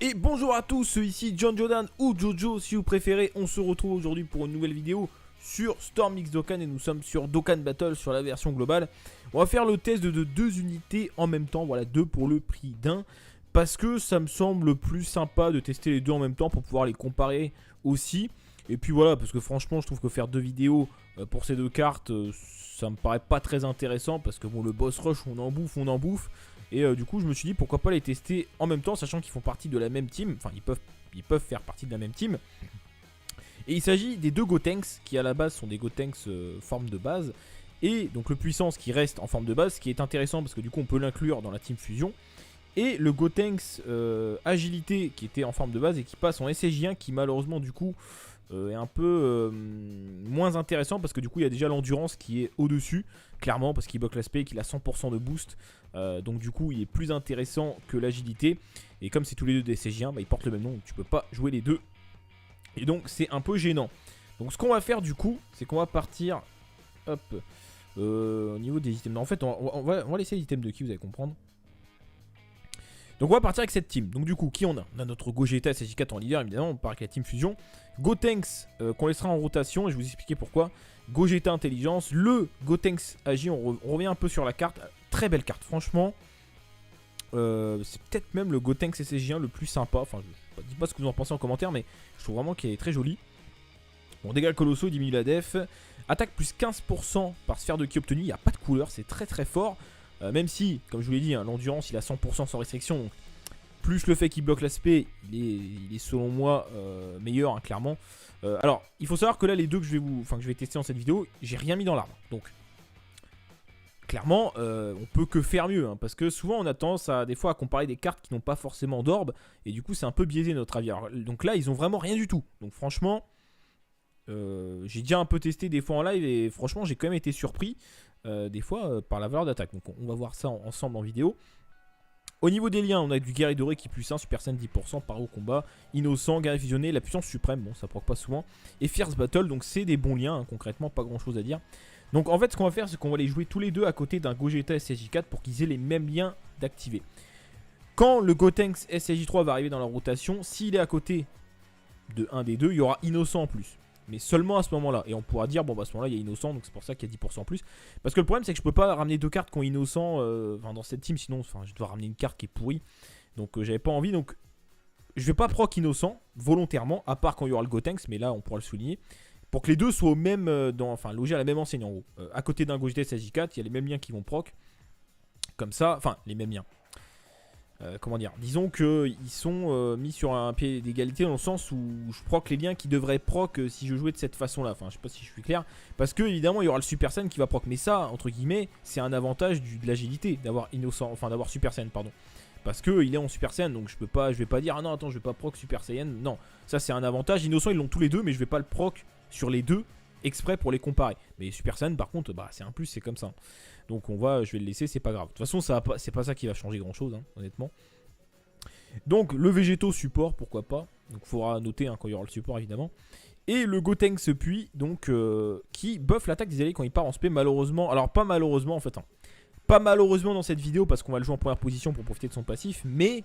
Et bonjour à tous, ici John Jordan ou Jojo si vous préférez. On se retrouve aujourd'hui pour une nouvelle vidéo sur Storm X Dokkan et nous sommes sur Dokkan Battle sur la version globale. On va faire le test de deux unités en même temps, voilà, deux pour le prix d'un. Parce que ça me semble plus sympa de tester les deux en même temps pour pouvoir les comparer aussi. Et puis voilà, parce que franchement je trouve que faire deux vidéos pour ces deux cartes, ça me paraît pas très intéressant. Parce que bon, le boss rush on en bouffe, Et du coup je me suis dit pourquoi pas les tester en même temps, sachant qu'ils font partie de la même team. Enfin ils peuvent faire partie de la même team. Et il s'agit des deux Gotenks qui à la base sont des Gotenks forme de base. Et donc le puissance qui reste en forme de base, ce qui est intéressant parce que du coup on peut l'inclure dans la team fusion. Et le Gotenks agilité qui était en forme de base et qui passe en SSJ1 qui malheureusement du coup est un peu moins intéressant parce que du coup il y a déjà l'endurance qui est au dessus clairement parce qu'il bloque l'aspect et qu'il a 100% de boost, donc du coup il est plus intéressant que l'agilité. Et comme c'est tous les deux des SSJ1, bah, ils portent le même nom donc tu peux pas jouer les deux et donc c'est un peu gênant. Donc ce qu'on va faire du coup c'est qu'on va partir hop au niveau des items. En fait on va laisser les items de qui, vous allez comprendre. Donc on va partir avec cette team. Donc du coup, qui on a? On a notre Gogeta SSJ4 en leader, évidemment, on part avec la team fusion. Gotenks qu'on laissera en rotation, et je vais vous expliquer pourquoi. Gogeta intelligence, le Gotenks Agi, on revient un peu sur la carte. Très belle carte, franchement. C'est peut-être même le Gotenks SSJ1 le plus sympa. Enfin, je ne dis pas ce que vous en pensez en commentaire, mais je trouve vraiment qu'il est très joli. Bon, dégâts colossaux, diminue la def. Attaque plus 15% par sphère de ki obtenue, il n'y a pas de couleur, c'est très très fort. Même si, comme je vous l'ai dit, hein, l'endurance il a 100% sans restriction, donc plus le fait qu'il bloque l'aspect, il est selon moi meilleur, hein, clairement. Alors, il faut savoir que là, les deux que je vais tester dans cette vidéo, j'ai rien mis dans l'arbre. Donc, clairement, on peut que faire mieux, hein, parce que souvent on a tendance à des fois à comparer des cartes qui n'ont pas forcément d'orbe, et du coup c'est un peu biaisé notre avis. Alors, donc là, ils ont vraiment rien du tout. Donc franchement, j'ai déjà un peu testé des fois en live, et franchement, j'ai quand même été surpris. Des fois par la valeur d'attaque. Donc on va voir ça ensemble en vidéo. Au niveau des liens, on a du guerrier doré qui est plus 1, super scène 10%, par au combat, innocent, guerrier fusionné, la puissance suprême, bon ça proc pas souvent, et fierce battle, donc c'est des bons liens, hein, concrètement pas grand chose à dire. Donc en fait ce qu'on va faire c'est qu'on va les jouer tous les deux à côté d'un Gogeta SSJ4 pour qu'ils aient les mêmes liens d'activer. Quand le Gotenks SSJ3 va arriver dans la rotation, s'il est à côté de un des deux, il y aura innocent en plus. Mais seulement à ce moment-là. Et on pourra dire, bon, bah à ce moment-là, il y a innocent, donc c'est pour ça qu'il y a 10% en plus. Parce que le problème, c'est que je peux pas ramener deux cartes qui ont innocent dans cette team, sinon je dois ramener une carte qui est pourrie. Donc j'avais pas envie. Donc je vais pas proc innocent volontairement, à part quand il y aura le Gotenks, mais là on pourra le souligner. Pour que les deux soient au même, logés à la même enseigne en gros. À côté d'un Gogeta SSJ4, il y a les mêmes liens qui vont proc. Comme ça, enfin, les mêmes liens. Comment dire, disons qu'ils sont mis sur un pied d'égalité dans le sens où je proc les liens qui devraient proc si je jouais de cette façon là. Enfin je sais pas si je suis clair. Parce que évidemment il y aura le Super Saiyan qui va proc. Mais ça entre guillemets c'est un avantage de l'agilité d'avoir innocent. Enfin d'avoir Super Saiyan pardon. Parce que il est en Super Saiyan donc je vais pas dire ah non attends je vais pas proc Super Saiyan. Non ça c'est un avantage. Innocent ils l'ont tous les deux mais je vais pas le proc sur les deux exprès pour les comparer. Mais Super Saiyan par contre bah c'est un plus, c'est comme ça. Donc je vais le laisser, c'est pas grave. De toute façon c'est pas ça qui va changer grand chose hein, honnêtement. Donc le végétaux support pourquoi pas. Donc il faudra noter hein, quand il y aura le support évidemment. Et le Gotenks puis donc qui buff l'attaque des alliés quand il part en spé malheureusement. Alors pas malheureusement en fait hein. Pas malheureusement dans cette vidéo parce qu'on va le jouer en première position pour profiter de son passif. Mais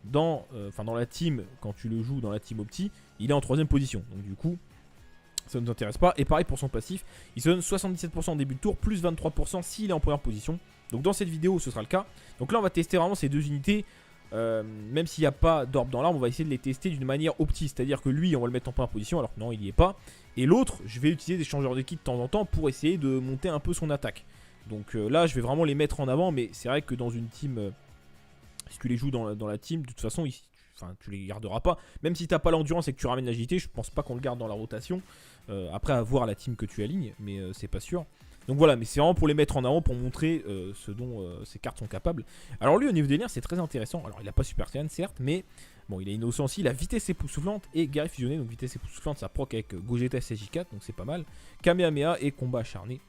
dans la team, quand tu le joues dans la team opti, il est en 3ème position. Donc du coup ça ne nous intéresse pas. Et pareil pour son passif, il se donne 77% en début de tour, plus 23% s'il est en première position. Donc dans cette vidéo, ce sera le cas. Donc là, on va tester vraiment ces deux unités. Même s'il n'y a pas d'orbe dans l'arbre, on va essayer de les tester d'une manière opti. C'est-à-dire que lui, on va le mettre en première position, alors que non, il n'y est pas. Et l'autre, je vais utiliser des changeurs de kit de temps en temps pour essayer de monter un peu son attaque. Donc là, je vais vraiment les mettre en avant. Mais c'est vrai que dans une team, si tu les joues dans la team, de toute façon, tu les garderas pas. Même si tu n'as pas l'endurance et que tu ramènes l'agilité, je pense pas qu'on le garde dans la rotation. Après avoir la team que tu alignes, mais c'est pas sûr. Donc voilà, mais c'est vraiment pour les mettre en avant, pour montrer ce dont ces cartes sont capables. Alors lui au niveau des liens c'est très intéressant. Alors il a pas Super Saiyan certes, mais bon il a innocent aussi, il a vitesse époustouflante et guerrier fusionné. Donc vitesse époustouflante ça proc avec Gogeta SSJ4, donc c'est pas mal. Kamehameha et combat acharné.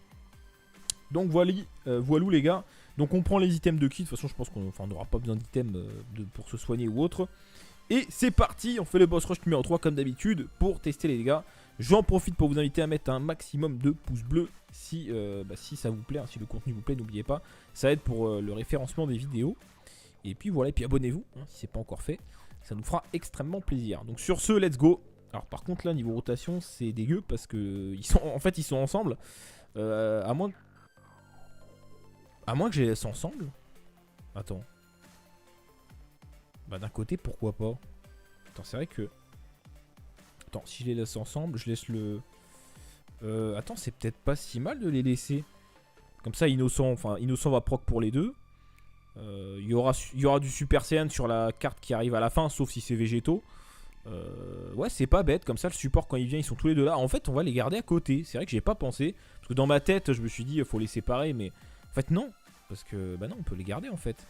Donc voilà les gars. Donc on prend les items de kit, de toute façon je pense qu'on n'aura pas besoin d'items pour se soigner ou autre. Et c'est parti, on fait le boss rush numéro 3 comme d'habitude pour tester les dégâts. J'en profite pour vous inviter à mettre un maximum de pouces bleus si ça vous plaît, hein, si le contenu vous plaît, n'oubliez pas. Ça aide pour le référencement des vidéos. Et puis voilà, et puis abonnez-vous hein, si c'est pas encore fait. Ça nous fera extrêmement plaisir. Donc sur ce, let's go. Alors par contre là, niveau rotation, c'est dégueu parce que en fait, ils sont ensemble. À moins que je les laisse ensemble. Attends. Bah d'un côté, pourquoi pas. Attends, c'est vrai que... Attends, si je les laisse ensemble, je laisse le... attends, c'est peut-être pas si mal de les laisser. Comme ça, Innocent va proc pour les deux. Il y aura du Super Saiyan sur la carte qui arrive à la fin, sauf si c'est végétaux. Ouais, c'est pas bête. Comme ça, le support, quand il vient, ils sont tous les deux là. En fait, on va les garder à côté. C'est vrai que j'ai pas pensé. Parce que dans ma tête, je me suis dit, il faut les séparer. Mais en fait, non. Parce que, bah non, on peut les garder en fait.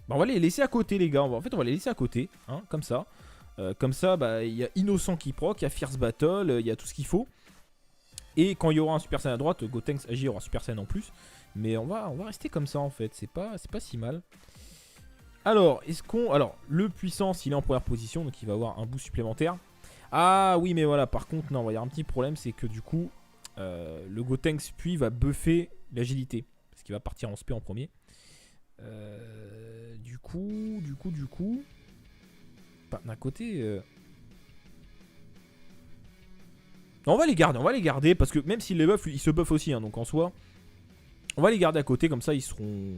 Bah, on va les laisser à côté, les gars. En fait, on va les laisser à côté. Hein, comme ça. Comme ça, bah, il y a Innocent qui proc, il y a Fierce Battle, il y a tout ce qu'il faut. Et quand il y aura un Super Saiyan à droite, Gotenks Agi aura Super Saiyan en plus. Mais on va rester comme ça en fait. C'est pas si mal. Alors, alors, le puissance, il est en première position, donc il va avoir un boost supplémentaire. Ah oui, mais voilà, par contre, non, il y a un petit problème, c'est que du coup, le Gotenks puis va buffer l'agilité. Parce qu'il va partir en SP en premier. Du coup... D'un côté... Non, on va les garder, parce que même s'il les buff, il se buff aussi, hein, donc en soi... On va les garder à côté, comme ça ils seront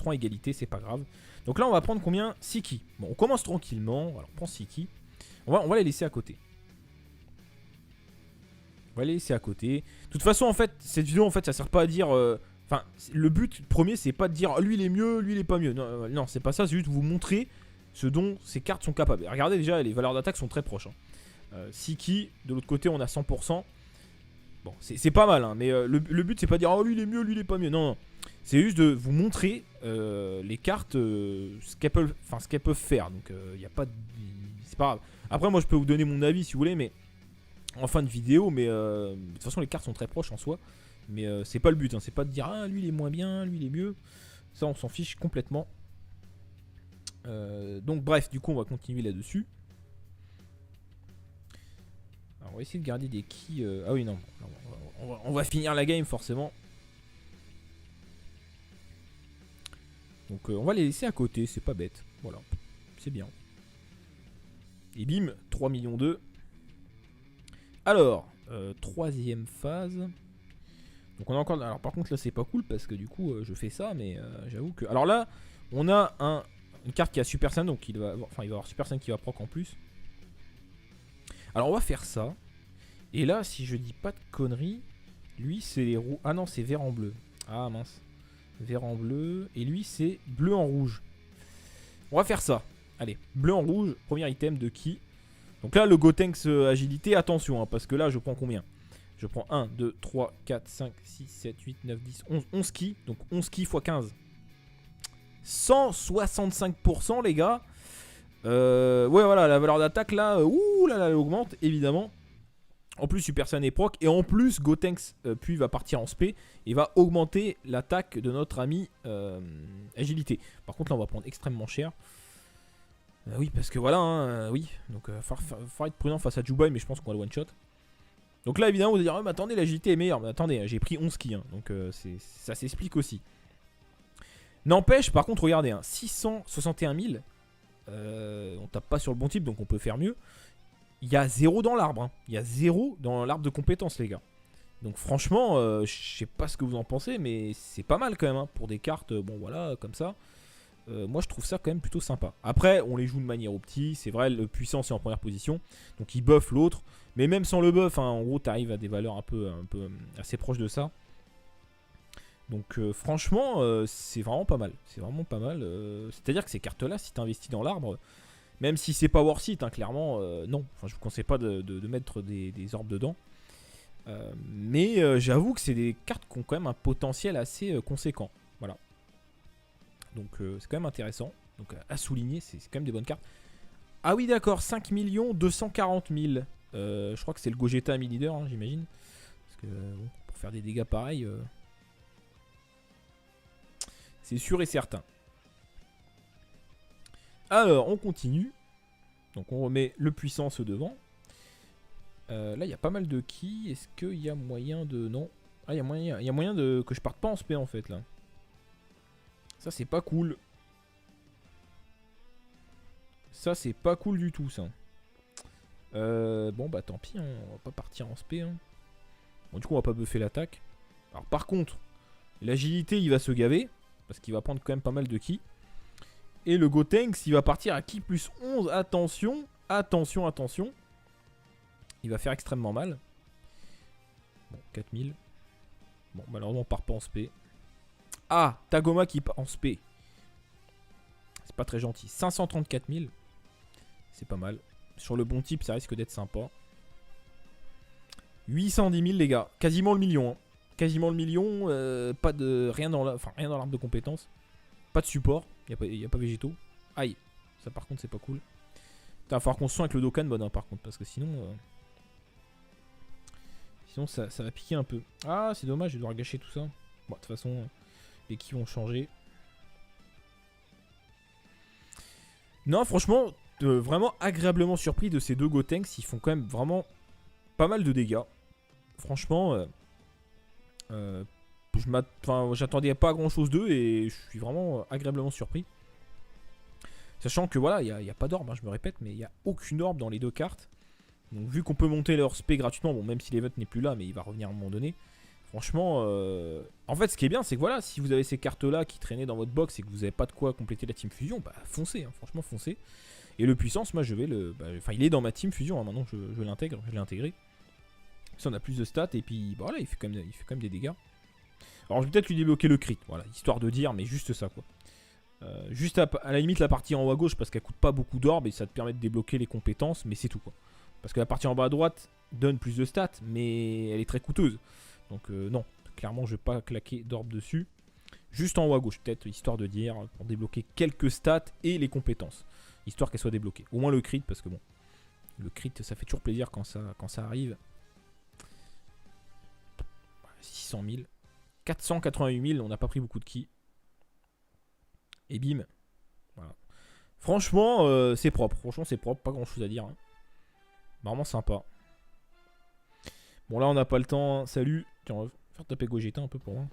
à égalité, c'est pas grave. Donc là on va prendre combien? 6 ki. Bon, on commence tranquillement, alors on prend 6 ki. On va les laisser à côté. On va les laisser à côté. De toute façon en fait, cette vidéo en fait ça sert pas à dire... Enfin, le but premier c'est pas de dire lui il est mieux, lui il est pas mieux. Non, non c'est pas ça, c'est juste vous montrer ce dont ces cartes sont capables. Regardez déjà, les valeurs d'attaque sont très proches. Hein. 6 ki, de l'autre côté on a 100%. Bon, c'est pas mal, hein, mais le but c'est pas de dire oh lui il est mieux, lui il est pas mieux. Non, non. C'est juste de vous montrer les cartes, ce qu'elles peuvent faire. Donc il n'y a pas de... C'est pas grave. Après moi je peux vous donner mon avis si vous voulez, mais en fin de vidéo, mais de toute façon les cartes sont très proches en soi. Mais c'est pas le but, hein, c'est pas de dire ah lui il est moins bien, lui il est mieux. Ça on s'en fiche complètement. Donc bref, du coup on va continuer là-dessus. Alors, on va essayer de garder des keys. Ah oui, non. On va finir la game forcément. Donc on va les laisser à côté, c'est pas bête. Voilà, c'est bien. Et bim, 3 millions 2. Alors, troisième phase. Donc on a encore... Alors par contre là c'est pas cool parce que du coup je fais ça, mais j'avoue que... Alors là, on a une carte qui a Super Saiyan, donc il va avoir Super Saiyan qui va proc en plus. Alors on va faire ça. Et là, si je dis pas de conneries, lui c'est les roues. Ah non, c'est vert en bleu. Ah mince. Vert en bleu. Et lui c'est bleu en rouge. On va faire ça. Allez, bleu en rouge, premier item de qui? Donc là, le Gotenks agilité, attention, hein, parce que là, je prends combien? Je prends 1, 2, 3, 4, 5, 6, 7, 8, 9, 10, 11, 11 ki. Donc 11 ki x 15. 165% les gars. Ouais voilà, la valeur d'attaque là, ouh là là, elle augmente évidemment. En plus Super Saiyan est proc. Et en plus Gotenks puis va partir en spé. Et va augmenter l'attaque de notre ami agilité. Par contre là on va prendre extrêmement cher. Oui parce que voilà hein, oui. Donc faut être prudent face à Jubai. Mais je pense qu'on va le one shot. Donc là évidemment vous allez dire oh, mais attendez l'agilité est meilleure. Mais attendez j'ai pris 11 ki hein, donc ça s'explique aussi. N'empêche par contre regardez hein, 661 000. On tape pas sur le bon type donc on peut faire mieux. Il y a 0 dans l'arbre. Hein. Il y a 0 dans l'arbre de compétences les gars. Donc franchement je sais pas ce que vous en pensez. Mais c'est pas mal quand même hein, pour des cartes bon voilà comme ça. Moi je trouve ça quand même plutôt sympa. Après on les joue de manière optique. C'est vrai le puissant c'est en première position. Donc il buff l'autre. Mais même sans le buff hein, en gros tu arrives à des valeurs un peu assez proches de ça. Donc franchement c'est vraiment pas mal. C'est vraiment pas mal. C'est à dire que ces cartes là si tu investis dans l'arbre, même si c'est pas worth it hein, clairement non. Enfin je vous conseille pas de mettre des orbes dedans. Mais j'avoue que c'est des cartes qui ont quand même un potentiel assez conséquent. Voilà. Donc c'est quand même intéressant. Donc à souligner, c'est quand même des bonnes cartes. Ah oui d'accord, 5 240 000. Je crois que c'est le Gogeta mi-leader hein, j'imagine. Parce que bon, pour faire des dégâts pareils... c'est sûr et certain. Alors, on continue. Donc, on remet le puissance devant. Là, il y a pas mal de ki. Est-ce qu'il y a moyen de... Non. Ah, il y a moyen de... que je parte pas en spé, en fait, là. Ça, c'est pas cool. Ça, c'est pas cool du tout, ça. Bon, bah tant pis, hein, on va pas partir en spé. Hein. Bon, du coup, on va pas buffer l'attaque. Alors, par contre, l'agilité, il va se gaver. Parce qu'il va prendre quand même pas mal de ki. Et le Gotenks, il va partir à ki plus 11. Attention, attention, attention. Il va faire extrêmement mal. Bon, 4000. Bon, malheureusement, on part pas en spé. Ah, Tagoma qui part en spé. C'est pas très gentil. 534 000. C'est pas mal. Sur le bon type, ça risque d'être sympa. 810 000, les gars. Quasiment le million. Hein. Quasiment le million. Pas de. Rien dans l'arbre de compétences. Pas de support. Il n'y a pas végétaux. Aïe. Ça, par contre, c'est pas cool. Il va falloir qu'on se soigne avec le Dokkan, bon, hein, par contre. Parce que sinon. Sinon, ça va piquer un peu. Ah, c'est dommage, je vais devoir gâcher tout ça. Bon, de toute façon, les qui vont changer. Non, franchement, vraiment agréablement surpris de ces deux Gotenks. Ils font quand même vraiment pas mal de dégâts. Franchement, j'attendais pas grand chose d'eux et je suis vraiment agréablement surpris. Sachant que voilà, il n'y a pas d'orbe, hein, je me répète, mais il n'y a aucune orbe dans les deux cartes. Donc vu qu'on peut monter leur spé gratuitement, bon même si l'event n'est plus là, mais il va revenir à un moment donné. Franchement, en fait ce qui est bien c'est que voilà, si vous avez ces cartes là qui traînaient dans votre box et que vous n'avez pas de quoi compléter la team fusion, bah foncez, hein, franchement foncez. Et le puissance, moi je vais le... Enfin il est dans ma team fusion, hein, maintenant je l'intègre, je l'ai intégré. Ça on a plus de stats et puis bah, voilà, il fait quand même des dégâts. Alors je vais peut-être lui débloquer le crit, voilà, histoire de dire, mais juste ça quoi. Juste à la limite la partie en haut à gauche parce qu'elle coûte pas beaucoup d'orbes et ça te permet de débloquer les compétences, mais c'est tout quoi. Parce que la partie en bas à droite donne plus de stats, mais elle est très coûteuse. Donc non, clairement je vais pas claquer d'orbe dessus. Juste en haut à gauche, peut-être, histoire de dire, pour débloquer quelques stats et les compétences. Histoire qu'elles soient débloquées. Au moins le crit, parce que bon, le crit ça fait toujours plaisir quand ça arrive. 600 000. 488 000, on n'a pas pris beaucoup de ki. Et bim. Voilà. Franchement, c'est propre. Franchement, c'est propre, pas grand chose à dire. Hein. Vraiment sympa. Bon là on n'a pas le temps, hein. Salut. Tiens, on va faire taper Gogeta un peu pour moi.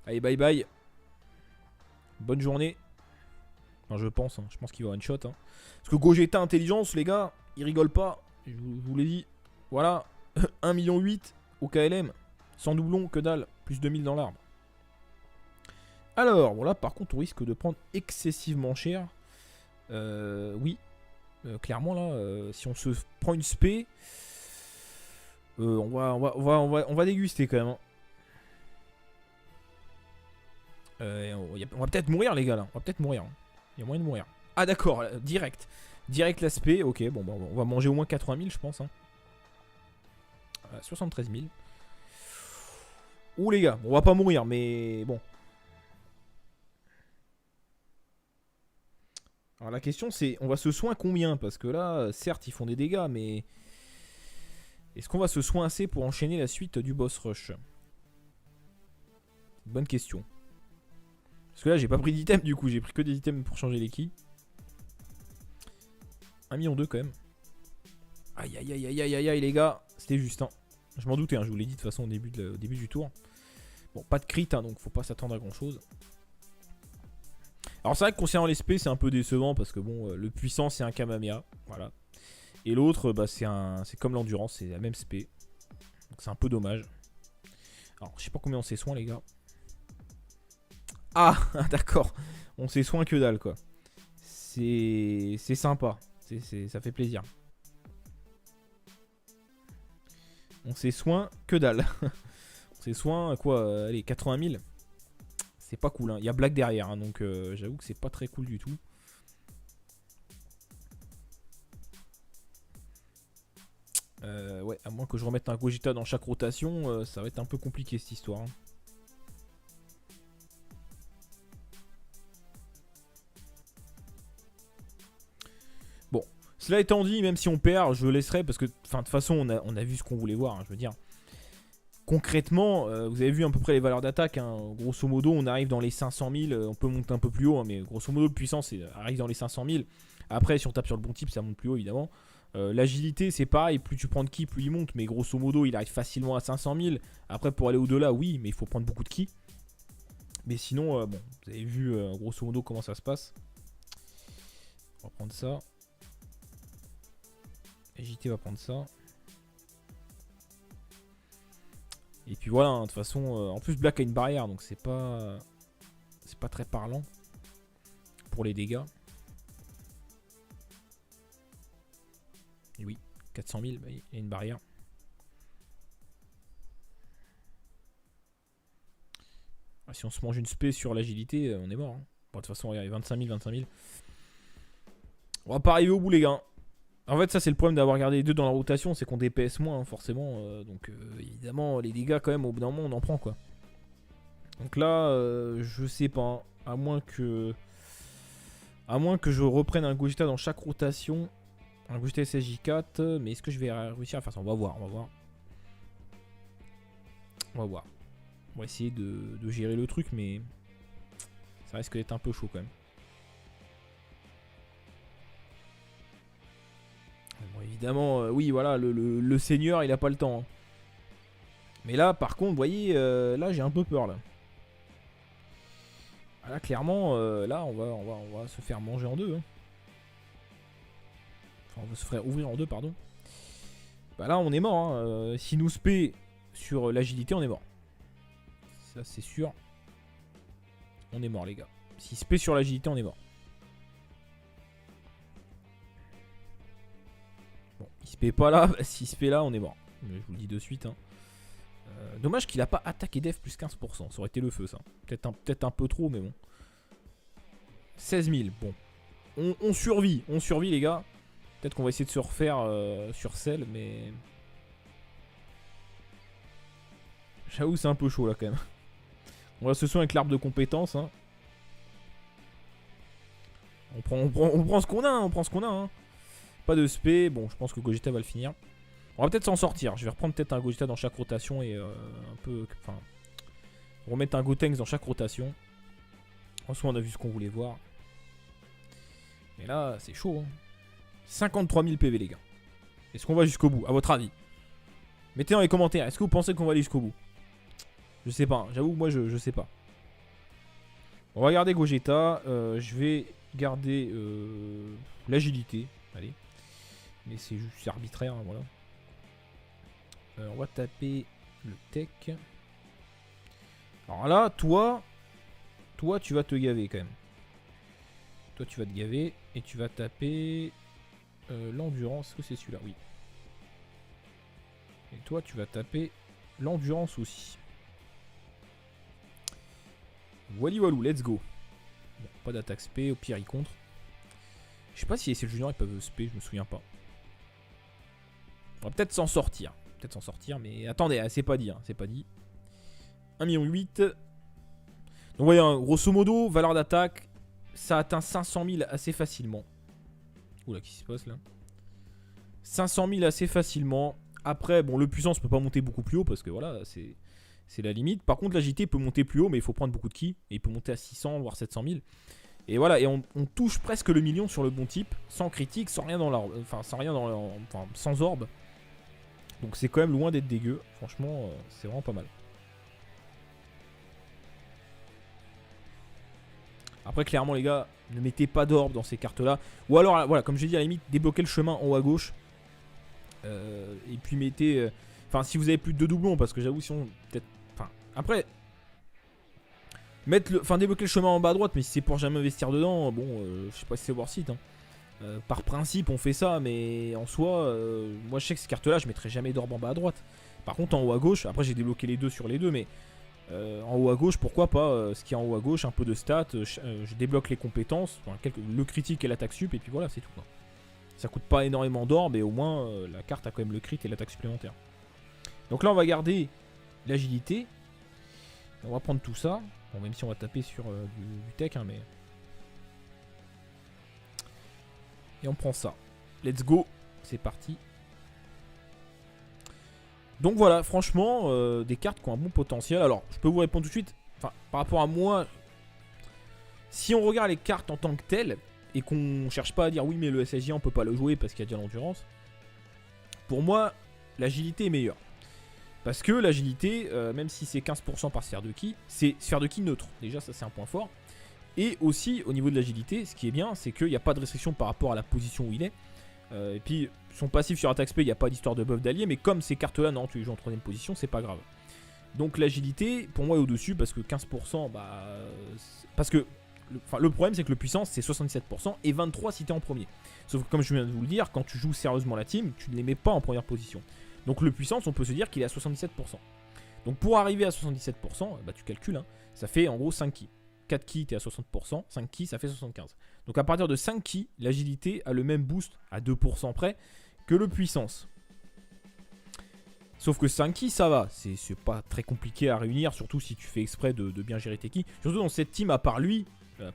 Allez bye bye. Bonne journée. Enfin, je pense qu'il va one shot. Hein. Parce que Gogeta intelligence les gars, il rigole pas. Je vous l'ai dit. Voilà. 1,8 million au KLM. Sans doublon, que dalle. Plus 2000 dans l'arbre. Alors, bon là par contre on risque de prendre excessivement cher. Oui. Clairement là, si on se prend une spé, on va déguster quand même. Hein. On va peut-être mourir les gars là. On va peut-être mourir. Hein. Il y a moyen de mourir. Ah d'accord, direct. Direct la spé, ok. Bon bah, on va manger au moins 80 000 je pense. Hein. 73 000. Ouh les gars, on va pas mourir mais bon. Alors la question c'est, on va se soin combien? Parce que là, certes ils font des dégâts, mais... Est-ce qu'on va se soin assez pour enchaîner la suite du boss rush? Bonne question. Parce que là j'ai pas pris d'items du coup, j'ai pris que des items pour changer les ki. 1,2 million quand même. Aïe aïe aïe aïe aïe aïe les gars, c'était juste hein. Je m'en doutais, hein, je vous l'ai dit de toute façon au début du tour. Bon, pas de crit, hein, donc faut pas s'attendre à grand chose. Alors c'est vrai que concernant les spé c'est un peu décevant parce que bon le puissant c'est un Kamehameha, voilà. Et l'autre bah c'est comme l'endurance, c'est la même spé. Donc c'est un peu dommage. Alors je sais pas combien on s'est soin les gars. Ah d'accord, on s'est soin que dalle quoi. C'est sympa, ça fait plaisir. On s'est soin que dalle. On s'est soin quoi, allez 80 000. C'est pas cool, hein. Il y a blague derrière, hein, donc j'avoue que c'est pas très cool du tout. Ouais, à moins que je remette un Gogeta dans chaque rotation, ça va être un peu compliqué cette histoire. Hein. Bon, cela étant dit, même si on perd, je laisserai parce que de toute façon on a vu ce qu'on voulait voir, hein, je veux dire. Concrètement, vous avez vu à peu près les valeurs d'attaque. Hein. Grosso modo, on arrive dans les 500 000. On peut monter un peu plus haut, hein, mais grosso modo, le puissance arrive dans les 500 000. Après, si on tape sur le bon type, ça monte plus haut, évidemment. L'agilité, c'est pareil. Plus tu prends de ki, plus il monte. Mais grosso modo, il arrive facilement à 500 000. Après, pour aller au-delà, oui, mais il faut prendre beaucoup de ki. Mais sinon, bon, vous avez vu grosso modo comment ça se passe. On va prendre ça. JT va prendre ça. Et puis voilà, hein, de toute façon, en plus Black a une barrière, donc c'est pas très parlant pour les dégâts. Et oui, 400 000, bah, il y a une barrière. Ah, si on se mange une spé sur l'agilité, on est mort. Hein. Bon, de toute façon, regardez, 25 000, 25 000. On va pas arriver au bout, les gars. En fait, ça, c'est le problème d'avoir gardé les deux dans la rotation, c'est qu'on DPS moins, hein, forcément. Donc, évidemment, les dégâts, quand même, au bout d'un moment, on en prend, quoi. Donc là, je sais pas. À moins que je reprenne un Gogeta dans chaque rotation. Un Gogeta SSJ4. Mais est-ce que je vais réussir à faire ça? On va voir, on va voir. On va voir. On va essayer de gérer le truc, mais ça risque d'être un peu chaud, quand même. Bon, évidemment, oui, voilà, le seigneur, il a pas le temps. Hein. Mais là, par contre, vous voyez, là, j'ai un peu peur, là. Ah, là, clairement, là, on va se faire manger en deux. Hein. Enfin, on va se faire ouvrir en deux, pardon. Bah là, on est mort. Hein. Si nous spé sur l'agilité, on est mort. Ça, c'est sûr. On est mort, les gars. Si spé sur l'agilité, on est mort. Bon, il se paie pas là, s'il se paie là, on est mort. Mais je vous le dis de suite. Hein. Dommage qu'il a pas attaqué def plus 15%. Ça aurait été le feu, ça. Peut-être un peu trop, mais bon. 16 000, bon. On survit, les gars. Peut-être qu'on va essayer de se refaire sur celle, mais... J'avoue, c'est un peu chaud, là, quand même. On va se soigner avec l'arbre de compétences. Hein. On prend ce qu'on a, on prend ce qu'on a. Hein. Pas de spé. Bon, je pense que Gogeta va le finir. On va peut-être s'en sortir. Je vais reprendre peut-être un Gogeta dans chaque rotation et un peu... Enfin... Remettre un Gotenks dans chaque rotation. En soi, on a vu ce qu'on voulait voir. Mais là, c'est chaud. Hein. 53 000 PV, les gars. Est-ce qu'on va jusqu'au bout, à votre avis? Mettez dans les commentaires. Est-ce que vous pensez qu'on va aller jusqu'au bout? Je sais pas. Hein. J'avoue, moi, je sais pas. On va garder Gogeta. Je vais garder l'agilité. Allez. Mais c'est juste arbitraire. Hein, voilà. On va taper le tech. Alors là, toi, tu vas te gaver quand même. Toi, tu vas te gaver et tu vas taper l'endurance. Est-ce que c'est celui-là? Oui. Et toi, tu vas taper l'endurance aussi. Wally Walou, let's go. Bon, pas d'attaque spé, au pire il contre. Je sais pas si c'est le junior, ils peuvent spé, je me souviens pas. On va peut-être s'en sortir. Mais attendez, c'est pas dit. Hein, c'est pas dit. 1,8 million. Donc vous voyez, hein, grosso modo, valeur d'attaque, ça atteint 500 000 assez facilement. Oula, qu'est-ce qui se passe là? 500 000 assez facilement. Après, bon, le puissance peut pas monter beaucoup plus haut parce que voilà, c'est la limite. Par contre, l'agilité peut monter plus haut, mais il faut prendre beaucoup de ki. Et il peut monter à 600, voire 700 000. Et voilà, et on touche presque le million sur le bon type, sans critique, sans rien dans l'orbe. Enfin, sans orbe. Donc c'est quand même loin d'être dégueu. Franchement, c'est vraiment pas mal. Après, clairement, les gars, ne mettez pas d'orbe dans ces cartes-là. Ou alors, voilà, comme j'ai dit, à la limite, débloquez le chemin en haut à gauche. Et puis mettez... Enfin, si vous avez plus de 2 doublons, parce que j'avoue, si on... Peut-être... Enfin, après... débloquer le chemin en bas à droite, mais si c'est pour jamais investir dedans, bon, je sais pas si c'est worth it. Hein. Par principe, on fait ça, mais en soi, moi, je sais que ces cartes-là, je mettrai jamais d'orbe en bas à droite. Par contre, en haut à gauche, après, j'ai débloqué les deux sur les deux, mais... en haut à gauche, pourquoi pas ce qui est en haut à gauche, un peu de stats, je débloque les compétences, enfin, le critique et l'attaque sup, et puis voilà, c'est tout. Quoi. Ça coûte pas énormément d'or, mais au moins la carte a quand même le crit et l'attaque supplémentaire. Donc là, on va garder l'agilité. On va prendre tout ça. Bon, même si on va taper sur du tech, hein, mais... Et on prend ça. Let's go, c'est parti. Donc voilà, franchement, des cartes qui ont un bon potentiel. Alors, je peux vous répondre tout de suite. Enfin, par rapport à moi, si on regarde les cartes en tant que telles, et qu'on cherche pas à dire oui, mais le SSJ, on peut pas le jouer parce qu'il y a déjà l'endurance. Pour moi, l'agilité est meilleure. Parce que l'agilité, même si c'est 15% par sphère de ki, c'est sphère de ki neutre. Déjà, ça c'est un point fort. Et aussi, au niveau de l'agilité, ce qui est bien, c'est qu'il n'y a pas de restriction par rapport à la position où il est. Et puis, son passif sur attaque spé, il n'y a pas d'histoire de buff d'allié. Mais comme ces cartes-là, non, tu les joues en 3ème position, c'est pas grave. Donc l'agilité, pour moi, est au-dessus parce que 15%, parce que le problème, c'est que le puissance, c'est 77% et 23% si t'es en premier. Sauf que, comme je viens de vous le dire, quand tu joues sérieusement la team, tu ne les mets pas en première position. Donc le puissance, on peut se dire qu'il est à 77%. Donc pour arriver à 77%, tu calcules, hein, ça fait en gros 5 ki. 4 ki, t'es à 60%, 5 ki, ça fait 75%. Donc à partir de 5 ki, l'agilité a le même boost à 2% près que le puissance. Sauf que 5 ki, ça va, c'est pas très compliqué à réunir, surtout si tu fais exprès de bien gérer tes ki. Surtout dans cette team, à part lui,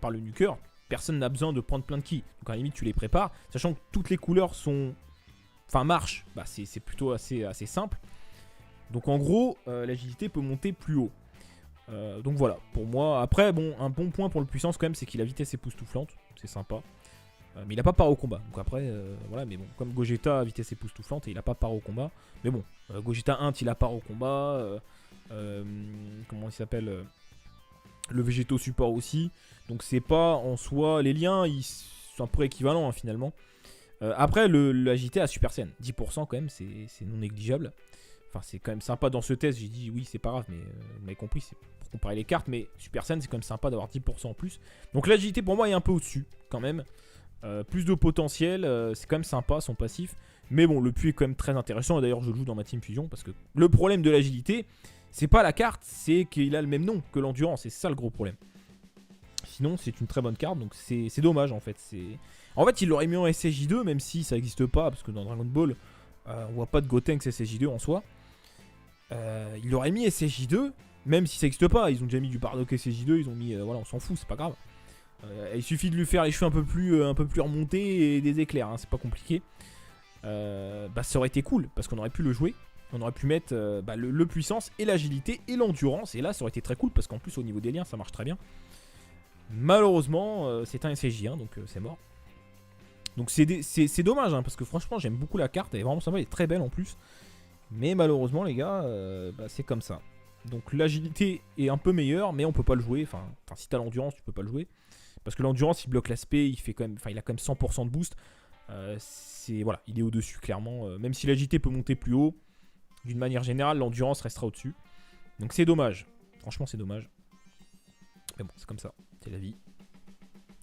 par le nuker, personne n'a besoin de prendre plein de ki. Donc à la limite, tu les prépares, sachant que toutes les couleurs sont... marchent, c'est plutôt assez simple. Donc en gros, l'agilité peut monter plus haut. Donc voilà, pour moi. Après, bon, un bon point pour le puissance quand même, c'est qu'il a vitesse époustouflante. C'est sympa. Mais il a pas part au combat. Donc après, voilà, mais bon, comme Gogeta a vitesse époustouflante et il a pas part au combat. Mais bon, Gogeta 1, il a part au combat. Comment il s'appelle le végétaux support aussi. Donc c'est pas en soi. Les liens, ils sont un peu équivalents hein, finalement. Après, l'agilité à Super Saiyan, 10% quand même, c'est non négligeable. Enfin, c'est quand même sympa dans ce test. J'ai dit oui, c'est pas grave, mais vous m'avez compris, c'est pour comparer les cartes. Mais Super Saiyan, c'est quand même sympa d'avoir 10% en plus. Donc l'agilité pour moi est un peu au-dessus quand même. Plus de potentiel, c'est quand même sympa son passif. Mais bon, le puits est quand même très intéressant. Et d'ailleurs, je le joue dans ma team fusion parce que le problème de l'agilité, c'est pas la carte, c'est qu'il a le même nom que l'endurance. Et c'est ça le gros problème. Sinon, c'est une très bonne carte, donc c'est dommage en fait. En fait, il l'aurait mis en SSJ2, même si ça n'existe pas, parce que dans Dragon Ball, on voit pas de Gotenks SSJ2 en soi. Il l'aurait mis SSJ2, même si ça n'existe pas. Ils ont déjà mis du Bardock SSJ2, ils ont mis. Voilà, on s'en fout, c'est pas grave. Il suffit de lui faire les cheveux un peu plus remontés et des éclairs, hein, c'est pas compliqué. Ça aurait été cool, parce qu'on aurait pu le jouer. On aurait pu mettre le puissance et l'agilité et l'endurance. Et là, ça aurait été très cool, parce qu'en plus, au niveau des liens, ça marche très bien. Malheureusement, c'est un SSJ1, donc c'est mort. Donc c'est dommage, hein, parce que franchement, j'aime beaucoup la carte. Elle est vraiment sympa, elle est très belle en plus. Mais malheureusement, les gars, c'est comme ça. Donc l'agilité est un peu meilleure, mais on peut pas le jouer. Enfin si t'as l'endurance, tu peux pas le jouer. Parce que l'endurance, il bloque l'aspect, il a quand même 100% de boost. Voilà, il est au-dessus, clairement. Même si l'agilité peut monter plus haut, d'une manière générale, l'endurance restera au-dessus. Donc c'est dommage. Franchement, c'est dommage. Mais bon, c'est comme ça. C'est la vie.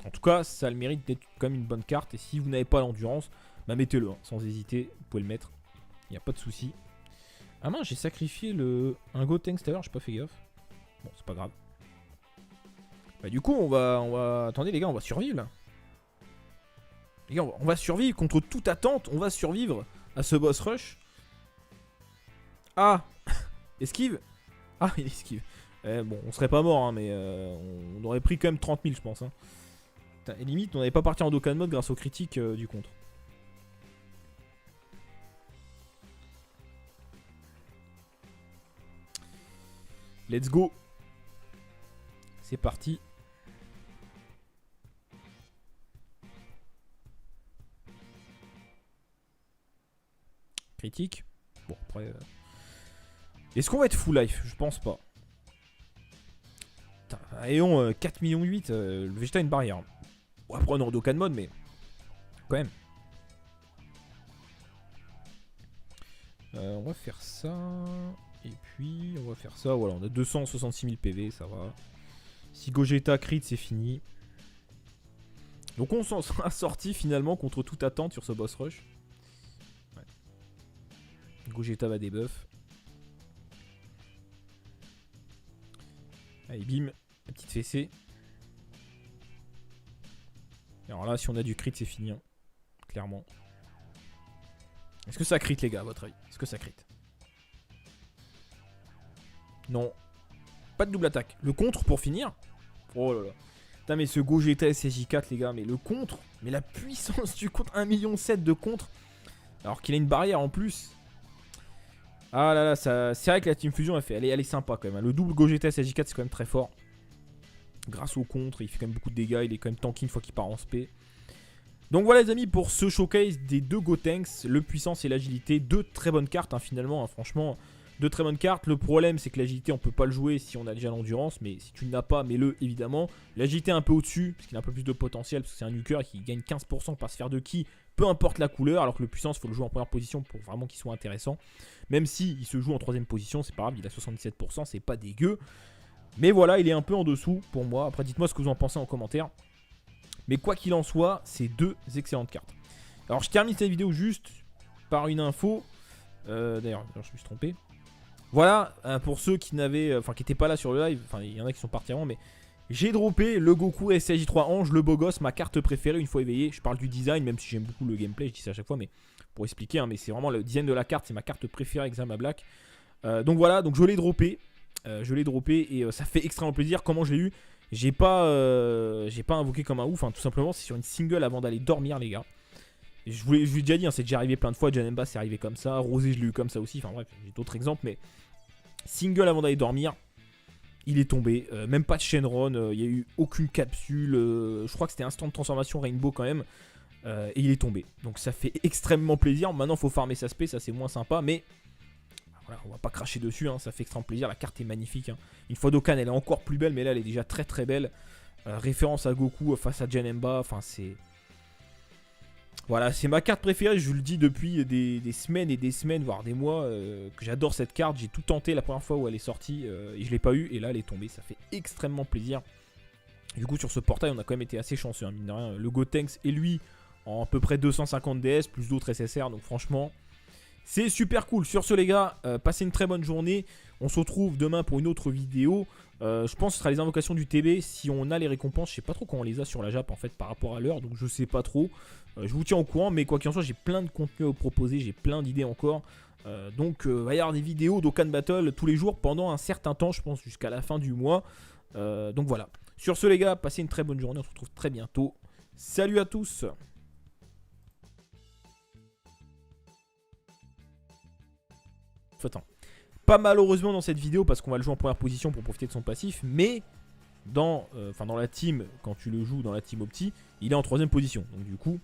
En tout cas, ça a le mérite d'être quand même une bonne carte. Et si vous n'avez pas l'endurance, mettez-le, hein, sans hésiter. Vous pouvez le mettre. Il n'y a pas de souci. Ah mince, j'ai sacrifié un Gotenks tout à l'heure, j'ai pas fait gaffe. Bon, c'est pas grave. Du coup, on va... Attendez les gars, on va survivre là. Les gars, on va survivre contre toute attente. On va survivre à ce boss rush. Ah esquive. Ah, il esquive. Bon, on serait pas mort, hein, mais on aurait pris quand même 30 000, je pense. Hein. Putain, et limite, on n'avait pas parti en Dokkan mode grâce au critique du contre. Let's go. C'est parti. Critique. Bon, après... Est-ce qu'on va être full life? Je pense pas. Ayons 4 millions 8, le Vegeta a une barrière. Bon, après on est en Dokkan mode, mais quand même. On va faire ça. Et puis on va faire ça. Voilà, on a 266 000 PV, ça va. Si Gogeta crit, c'est fini. Donc on s'en sera sorti finalement contre toute attente sur ce boss rush. Ouais. Gogeta va débuff. Allez, bim, la petite fessée. Alors là, si on a du crit, c'est fini. Hein. Clairement. Est-ce que ça crit, les gars, à votre avis? Est-ce que ça crit? Non. Pas de double attaque. Le contre pour finir. Oh là là. Putain, mais ce Gogeta SSJ4, les gars, mais le contre. Mais la puissance du contre. 1,7 million de contre. Alors qu'il a une barrière en plus. Ah là là, c'est vrai que la Team Fusion, elle est sympa quand même. Hein. Le double Gogeta SSJ4, c'est quand même très fort. Grâce au contre, il fait quand même beaucoup de dégâts. Il est quand même tanky une fois qu'il part en SP. Donc voilà les amis, pour ce showcase des deux Gotenks, le puissance et l'agilité. Deux très bonnes cartes hein, finalement. Hein, franchement, De très bonnes cartes. Le problème, c'est que l'agilité, on peut pas le jouer si on a déjà l'endurance. Mais si tu ne l'as pas, mets-le évidemment. L'agilité est un peu au-dessus, parce qu'il a un peu plus de potentiel. Parce que c'est un nuker qui gagne 15% par sphère de ki, peu importe la couleur. Alors que le puissance, il faut le jouer en première position pour vraiment qu'il soit intéressant. Même s'il se joue en troisième position, c'est pas grave, il a 77%, c'est pas dégueu. Mais voilà, il est un peu en dessous pour moi. Après, dites-moi ce que vous en pensez en commentaire. Mais quoi qu'il en soit, c'est 2 excellentes cartes. Alors, je termine cette vidéo juste par une info. D'ailleurs, je me suis trompé. Voilà, pour ceux qui n'avaient, enfin qui n'étaient pas là sur le live, enfin il y en a qui sont partis avant, mais j'ai droppé le Goku SCJ3 Ange, le beau gosse, ma carte préférée une fois éveillé. Je parle du design, même si j'aime beaucoup le gameplay, je dis ça à chaque fois, mais pour expliquer, hein, mais c'est vraiment le design de la carte, c'est ma carte préférée avec Zama Black. Donc voilà, donc je l'ai droppé, et ça fait extrêmement plaisir. Comment je l'ai eu? J'ai pas invoqué comme un ouf, hein, tout simplement, c'est sur une single avant d'aller dormir, les gars. Je vous l'ai déjà dit, hein, c'est déjà arrivé plein de fois. Janemba c'est arrivé comme ça. Rosé, je l'ai eu comme ça aussi. Enfin bref, j'ai d'autres exemples. Mais single avant d'aller dormir, il est tombé. Même pas de Shenron. Il n'y a eu aucune capsule. Je crois que c'était instant de transformation Rainbow quand même. Et il est tombé. Donc ça fait extrêmement plaisir. Maintenant, il faut farmer sa spé. Ça, c'est moins sympa. Mais voilà, on va pas cracher dessus. Hein, ça fait extrêmement plaisir. La carte est magnifique. Hein. Une fois Dokkan, elle est encore plus belle. Mais là, elle est déjà très très belle. Référence à Goku face à Janemba. Enfin, c'est. Voilà, c'est ma carte préférée, je vous le dis depuis des semaines et des semaines, voire des mois, que j'adore cette carte. J'ai tout tenté la première fois où elle est sortie et je l'ai pas eu, et là elle est tombée, ça fait extrêmement plaisir. Du coup sur ce portail on a quand même été assez chanceux, hein, mine de rien. Le Gotenks et lui en à peu près 250 DS, plus d'autres SSR, donc franchement c'est super cool. Sur ce les gars, passez une très bonne journée, on se retrouve demain pour une autre vidéo. Je pense que ce sera les invocations du TB. Si on a les récompenses, je sais pas trop quand on les a sur la Jap en fait par rapport à l'heure, donc je sais pas trop. Je vous tiens au courant, mais quoi qu'il en soit, j'ai plein de contenu à vous proposer, j'ai plein d'idées encore. Donc va y avoir des vidéos Dokkan Battle tous les jours pendant un certain temps, je pense jusqu'à la fin du mois. Donc voilà. Sur ce les gars, passez une très bonne journée, on se retrouve très bientôt. Salut à tous. Attends. Pas malheureusement dans cette vidéo parce qu'on va le jouer en première position pour profiter de son passif, mais dans la team, quand tu le joues dans la team Opti, il est en troisième position. Donc du coup,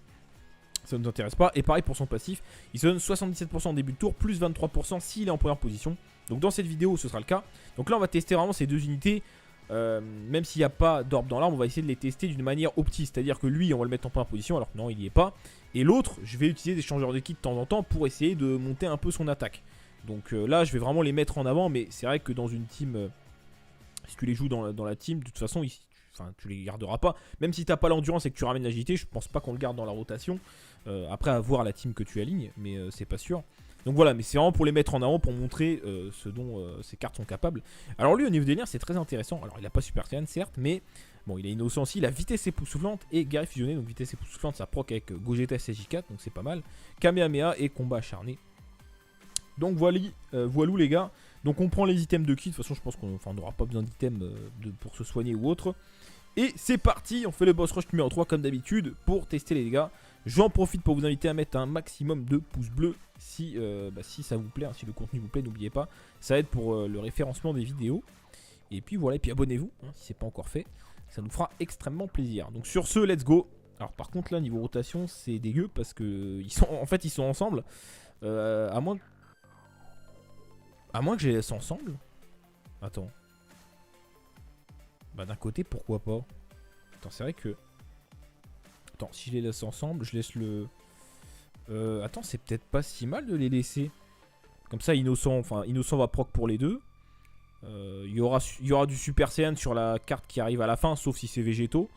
ça ne nous intéresse pas. Et pareil pour son passif, il se donne 77% en début de tour, plus 23% s'il est en première position. Donc dans cette vidéo, ce sera le cas. Donc là, on va tester vraiment ces deux unités. Même s'il n'y a pas d'orbe dans l'arbre, on va essayer de les tester d'une manière Opti. C'est-à-dire que lui, on va le mettre en première position, alors que non, il n'y est pas. Et l'autre, je vais utiliser des changeurs de kit de temps en temps pour essayer de monter un peu son attaque. Donc là, je vais vraiment les mettre en avant. Mais c'est vrai que dans une team, si tu les joues dans la team, de toute façon, tu les garderas pas. Même si tu n'as pas l'endurance et que tu ramènes l'agilité, je pense pas qu'on le garde dans la rotation. Après, à voir la team que tu alignes, mais c'est pas sûr. Donc voilà, mais c'est vraiment pour les mettre en avant, pour montrer ce dont ces cartes sont capables. Alors lui, au niveau des liens, c'est très intéressant. Alors il n'a pas Super Saiyan, certes, mais bon, il a innocent aussi. Il a vitesse époustouflante et guerre fusionnée. Donc vitesse époustouflante, ça proc avec Gogeta SJ4, donc c'est pas mal. Kamehameha et combat acharné. Donc voilà les gars. Donc on prend les items de kit. De toute façon, je pense qu'on n'aura pas besoin d'items pour se soigner ou autre. Et c'est parti, on fait le boss rush numéro 3 comme d'habitude pour tester les dégâts. J'en profite pour vous inviter à mettre un maximum de pouces bleus si ça vous plaît, hein, si le contenu vous plaît, n'oubliez pas. Ça aide pour le référencement des vidéos. Et puis voilà, et puis abonnez-vous hein, si c'est pas encore fait. Ça nous fera extrêmement plaisir. Donc sur ce, let's go. Alors par contre là, niveau rotation, c'est dégueu parce que ils sont ensemble. À moins que je les laisse ensemble. Attends. Bah d'un côté, pourquoi pas. Attends, c'est vrai que... Attends, si je les laisse ensemble, je laisse le... Attends, c'est peut-être pas si mal de les laisser. Comme ça, Innocent va proc pour les deux. Il y aura du Super Saiyan sur la carte qui arrive à la fin, sauf si c'est végétaux.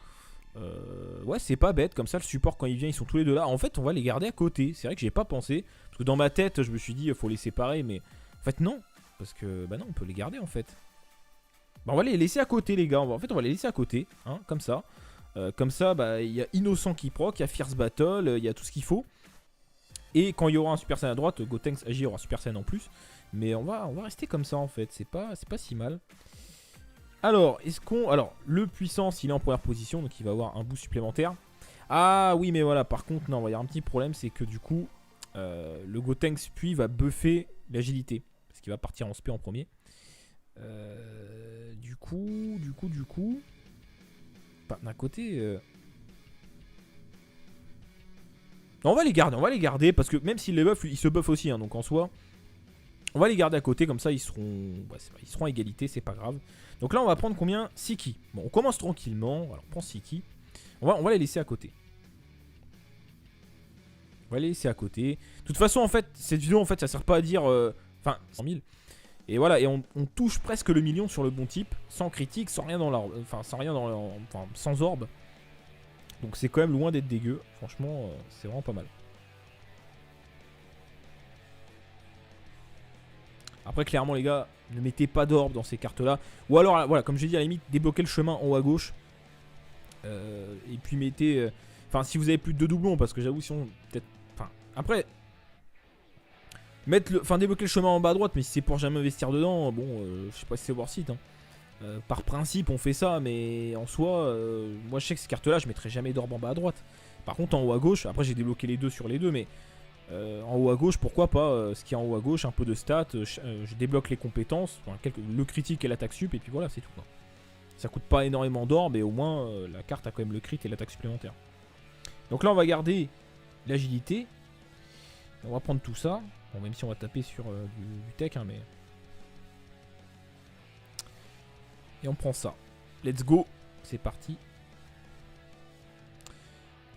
Ouais, c'est pas bête. Comme ça, le support, quand il vient, ils sont tous les deux là. En fait, on va les garder à côté. C'est vrai que j'ai pas pensé. Parce que dans ma tête, je me suis dit, il faut les séparer. Mais en fait, non. Parce que, bah non, on peut les garder en fait. Bah, on va les laisser à côté, les gars. En fait, on va les laisser à côté. Hein, comme ça. Comme ça, bah, il y a Innocent qui proc, il y a Fierce Battle, il y a tout ce qu'il faut. Et quand il y aura un Super Saiyan à droite, Gotenks Agi aura Super Saiyan en plus. Mais on va rester comme ça en fait, c'est pas si mal. Alors, alors, le puissance, il est en première position, donc il va avoir un boost supplémentaire. Ah oui, mais voilà, par contre, non, il y a un petit problème, c'est que du coup, le Gotenks puis va buffer l'agilité. Parce qu'il va partir en spé en premier. Du coup... D'un côté... Non, on va les garder parce que même s'il les buff, il se buff aussi, hein, donc en soi... On va les garder à côté, comme ça ils seront, ils seront à égalité, c'est pas grave. Donc là on va prendre combien? 6 ki. Bon, on commence tranquillement, alors on prend 6 ki. On va les laisser à côté. On va les laisser à côté. De toute façon en fait, cette vidéo en fait ça sert pas à dire... Enfin, 100 000. Et voilà, et on touche presque le million sur le bon type, sans critique, sans rien dans l'orbe. Enfin, sans rien dans enfin, sans orbe. Donc c'est quand même loin d'être dégueu. Franchement, c'est vraiment pas mal. Après, clairement, les gars, ne mettez pas d'orbe dans ces cartes-là. Ou alors, voilà, comme j'ai dit, à la limite, débloquez le chemin en haut à gauche. Et puis mettez... Enfin, si vous avez plus de 2 doublons, parce que j'avoue, si on... peut-être... Enfin, après... débloquer le chemin en bas à droite, mais si c'est pour jamais investir dedans, bon, je sais pas si c'est worth it. Par principe, on fait ça, mais en soi, moi je sais que ces cartes-là, je mettrai jamais d'orbe en bas à droite. Par contre, en haut à gauche, après j'ai débloqué les deux sur les deux, mais en haut à gauche, pourquoi pas ce qui est en haut à gauche, un peu de stats, je débloque les compétences, enfin, le critique et l'attaque sup, et puis voilà, c'est tout, quoi. Ça coûte pas énormément d'orbe, et au moins la carte a quand même le crit et l'attaque supplémentaire. Donc là, on va garder l'agilité. On va prendre tout ça. Bon, même si on va taper sur du tech, hein, mais... Et on prend ça. Let's go. C'est parti.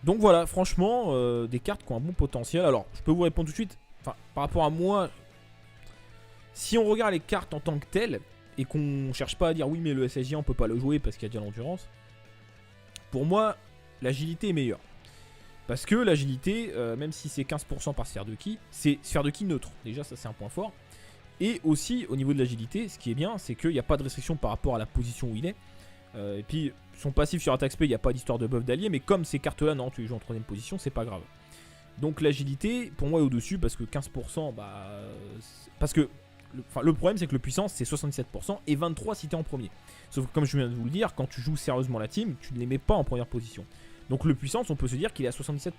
Donc voilà, franchement, des cartes qui ont un bon potentiel. Alors, je peux vous répondre tout de suite. Enfin, par rapport à moi, si on regarde les cartes en tant que telles, et qu'on cherche pas à dire oui, mais le SSJ, on peut pas le jouer parce qu'il y a déjà l'endurance. Pour moi, l'agilité est meilleure. Parce que l'agilité, même si c'est 15% par sphère de ki, c'est sphère de ki neutre. Déjà, ça c'est un point fort. Et aussi, au niveau de l'agilité, ce qui est bien, c'est qu'il n'y a pas de restriction par rapport à la position où il est. Et puis, son passif sur attaque spé, il n'y a pas d'histoire de buff d'allié. Mais comme ces cartes-là, non, tu les joues en 3ème position, c'est pas grave. Donc l'agilité, pour moi, est au-dessus parce que 15%, parce que le problème, c'est que le puissance, c'est 77% et 23% si t'es en premier. Sauf que, comme je viens de vous le dire, quand tu joues sérieusement la team, tu ne les mets pas en première position. Donc le puissance, on peut se dire qu'il est à 77%.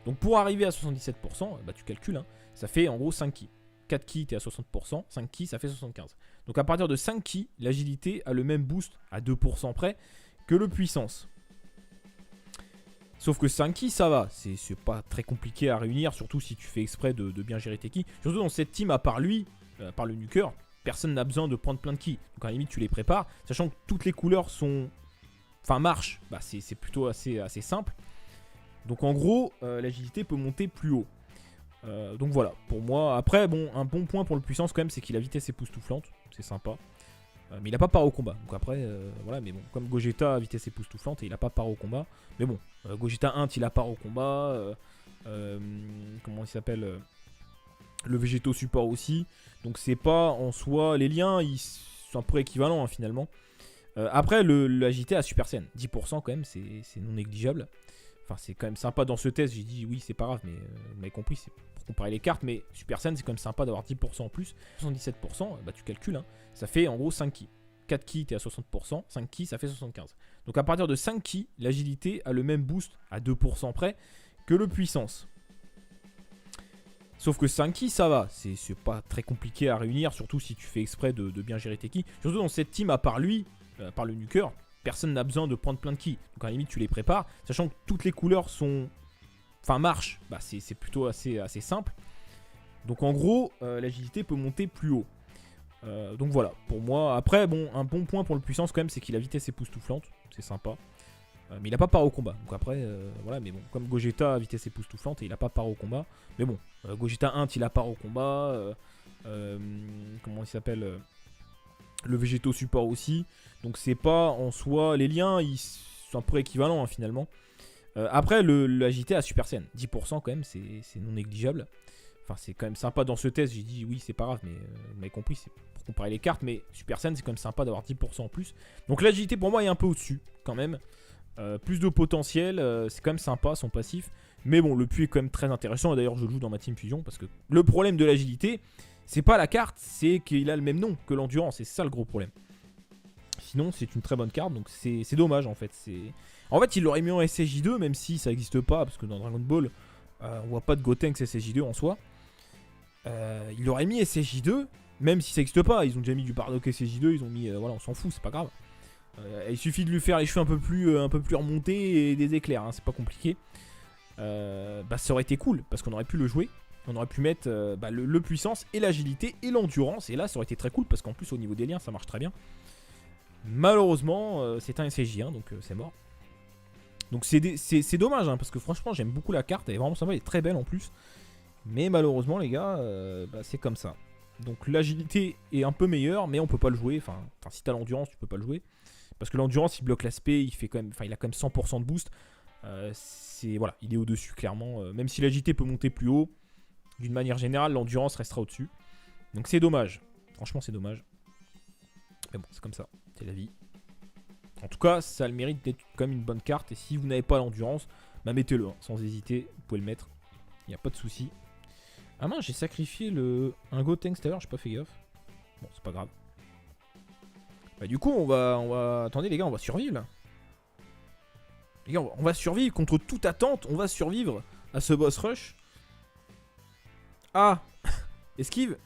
Donc pour arriver à 77%, tu calcules, hein, ça fait en gros 5 ki. 4 ki, t'es à 60%, 5 ki, ça fait 75%. Donc à partir de 5 ki, l'agilité a le même boost à 2% près que le puissance. Sauf que 5 ki, ça va, c'est pas très compliqué à réunir, surtout si tu fais exprès de bien gérer tes ki. Surtout dans cette team, à part lui, par le nuker, personne n'a besoin de prendre plein de ki. Donc à la limite, tu les prépares, sachant que toutes les couleurs sont... Enfin, marche, c'est plutôt assez simple. Donc en gros, l'agilité peut monter plus haut. Donc voilà, pour moi. Après, bon, un bon point pour le puissance quand même, c'est qu'il a vitesse époustouflante. C'est sympa. Mais il a pas part au combat. Donc après, voilà, mais bon, comme Gogeta a vitesse époustouflante et il a pas part au combat. Mais bon, Gogeta 1, il a part au combat. Comment il s'appelle le végétaux support aussi. Donc c'est pas en soi... Les liens, ils sont un peu équivalents, hein, finalement. Après, l'agilité à Super Saiyan, 10% quand même, c'est non négligeable. Enfin, c'est quand même sympa dans ce test. J'ai dit oui, c'est pas grave, mais vous m'avez compris, c'est pour comparer les cartes. Mais Super Saiyan, c'est quand même sympa d'avoir 10% en plus. 77%, tu calcules, hein, ça fait en gros 5 ki. 4 ki, t'es à 60%, 5 ki, ça fait 75%. Donc à partir de 5 ki, l'agilité a le même boost à 2% près que le puissance. Sauf que 5 ki, ça va, c'est pas très compliqué à réunir, surtout si tu fais exprès de bien gérer tes ki. Surtout dans cette team, à part lui, par le nuker, personne n'a besoin de prendre plein de ki. Donc à la limite, tu les prépares, sachant que toutes les couleurs sont... Enfin, marche, c'est plutôt assez simple. Donc en gros, l'agilité peut monter plus haut. Donc voilà, pour moi. Après, bon, un bon point pour le puissance quand même, c'est qu'il a vitesse époustouflante. C'est sympa. Mais il a pas part au combat. Donc après, voilà, mais bon, comme Gogeta a vitesse époustouflante et il a pas part au combat. Mais bon, Gogeta 1, il a part au combat. Comment il s'appelle le végétaux support aussi. Donc c'est pas en soi... Les liens, ils sont un peu équivalents, hein, finalement. Après, l'agilité à Super Saiyan, 10% quand même, c'est non négligeable. Enfin, c'est quand même sympa dans ce test. J'ai dit oui, c'est pas grave, mais vous m'avez compris, c'est pour comparer les cartes. Mais Super Saiyan, c'est quand même sympa d'avoir 10% en plus. Donc l'agilité pour moi est un peu au-dessus, quand même. Plus de potentiel, c'est quand même sympa son passif. Mais bon, le puits est quand même très intéressant. Et d'ailleurs, je le joue dans ma team fusion parce que le problème de l'agilité, c'est pas la carte, c'est qu'il a le même nom que l'endurance. Et c'est ça le gros problème. Sinon, c'est une très bonne carte, donc c'est dommage en fait. En fait, il l'aurait mis en SSJ2, même si ça n'existe pas, parce que dans Dragon Ball, on voit pas de Gotenks SSJ2 en soi. Il l'aurait mis SSJ2, même si ça n'existe pas. Ils ont déjà mis du Bardock SSJ2, ils ont mis... voilà, on s'en fout, c'est pas grave. Il suffit de lui faire les cheveux un peu plus remontés et des éclairs, hein, c'est pas compliqué. Ça aurait été cool, parce qu'on aurait pu le jouer. On aurait pu mettre le puissance et l'agilité et l'endurance. Et là, ça aurait été très cool parce qu'en plus, au niveau des liens, ça marche très bien. Malheureusement, c'est un SSJ1, donc c'est mort. Donc c'est dommage, hein, parce que franchement, j'aime beaucoup la carte. Elle est vraiment sympa, elle est très belle en plus. Mais malheureusement, les gars, c'est comme ça. Donc l'agilité est un peu meilleure, mais on peut pas le jouer. Enfin si t'as l'endurance, tu peux pas le jouer. Parce que l'endurance, il bloque l'aspect, il a quand même 100% de boost. Voilà, il est au-dessus, clairement. Même si l'agilité peut monter plus haut, d'une manière générale, l'endurance restera au-dessus. Donc c'est dommage. Franchement, c'est dommage. Mais bon, c'est comme ça. C'est la vie. En tout cas, ça a le mérite d'être quand même une bonne carte. Et si vous n'avez pas l'endurance, bah mettez-le, hein, sans hésiter. Vous pouvez le mettre. Il n'y a pas de souci. Ah mince, j'ai sacrifié un Gotenks tout à l'heure, j'ai pas fait gaffe. Bon, c'est pas grave. Bah du coup, on va... Attendez les gars, on va survivre là. Les gars, on va survivre contre toute attente. On va survivre à ce boss rush. Ah esquive.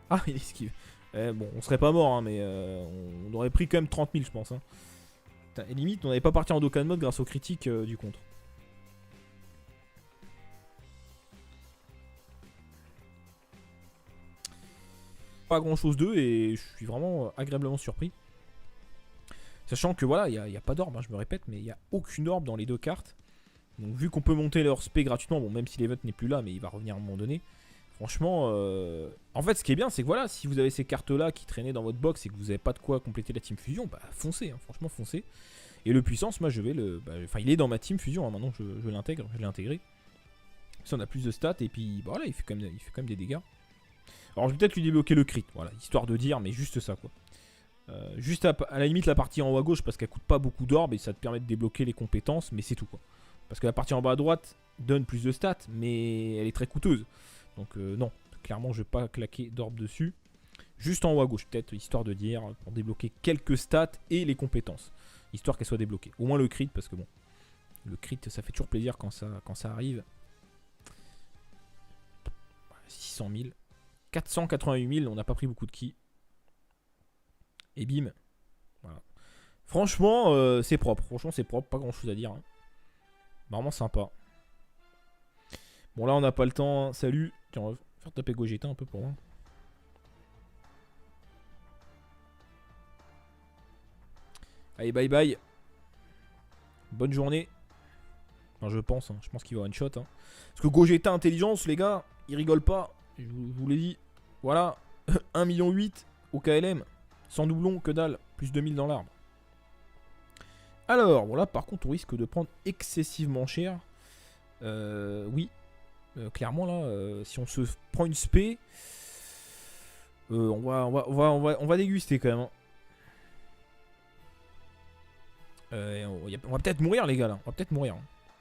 Ah, il esquive. Bon, on serait pas mort, hein, mais on aurait pris quand même 30 000, je pense. Hein. Putain, et limite, on n'avait pas parti en Dokkan mode grâce aux critiques du contre. Pas grand chose d'eux et je suis vraiment agréablement surpris. Sachant que voilà, il n'y a pas d'orbe, hein, je me répète, mais il n'y a aucune orbe dans les deux cartes. Donc vu qu'on peut monter leur spé gratuitement, bon même si l'event n'est plus là, mais il va revenir à un moment donné. Franchement, en fait ce qui est bien c'est que voilà, si vous avez ces cartes là qui traînaient dans votre box et que vous n'avez pas de quoi compléter la team fusion, bah foncez, hein, franchement foncez. Et le puissance, moi je vais le... Enfin il est dans ma team fusion, hein, maintenant je l'intègre, je l'ai intégré. Si on a plus de stats et puis bah, voilà, il fait quand même des dégâts. Alors je vais peut-être lui débloquer le crit, voilà, histoire de dire, mais juste ça quoi. Juste à la limite la partie en haut à gauche parce qu'elle coûte pas beaucoup d'orbes et ça te permet de débloquer les compétences, mais c'est tout quoi. Parce que la partie en bas à droite donne plus de stats, mais elle est très coûteuse. Donc non, clairement je vais pas claquer d'orbes dessus. Juste en haut à gauche peut-être, histoire de dire, pour débloquer quelques stats et les compétences. Histoire qu'elles soient débloquées. Au moins le crit, parce que bon, le crit ça fait toujours plaisir quand ça arrive. 600 000. 488 000, on n'a pas pris beaucoup de ki. Et bim. Voilà. Franchement, c'est propre. Franchement, c'est propre. Pas grand chose à dire. Hein. Vraiment sympa. Bon, là, on n'a pas le temps. Hein. Salut. Tiens, on va faire taper Gogeta un peu pour moi. Allez, bye bye. Bonne journée. Enfin, je pense. Hein. Je pense qu'il va one shot. Hein. Parce que Gogeta intelligence, les gars, il rigole pas. Je vous l'ai dit. Voilà. 1,8 million au KLM. Sans doublon, que dalle. Plus 2000 dans l'arbre. Alors, bon là, par contre, on risque de prendre excessivement cher. Oui. Clairement, là, si on se prend une spé, on va déguster quand même. On va peut-être mourir, les gars, là. On va peut-être mourir.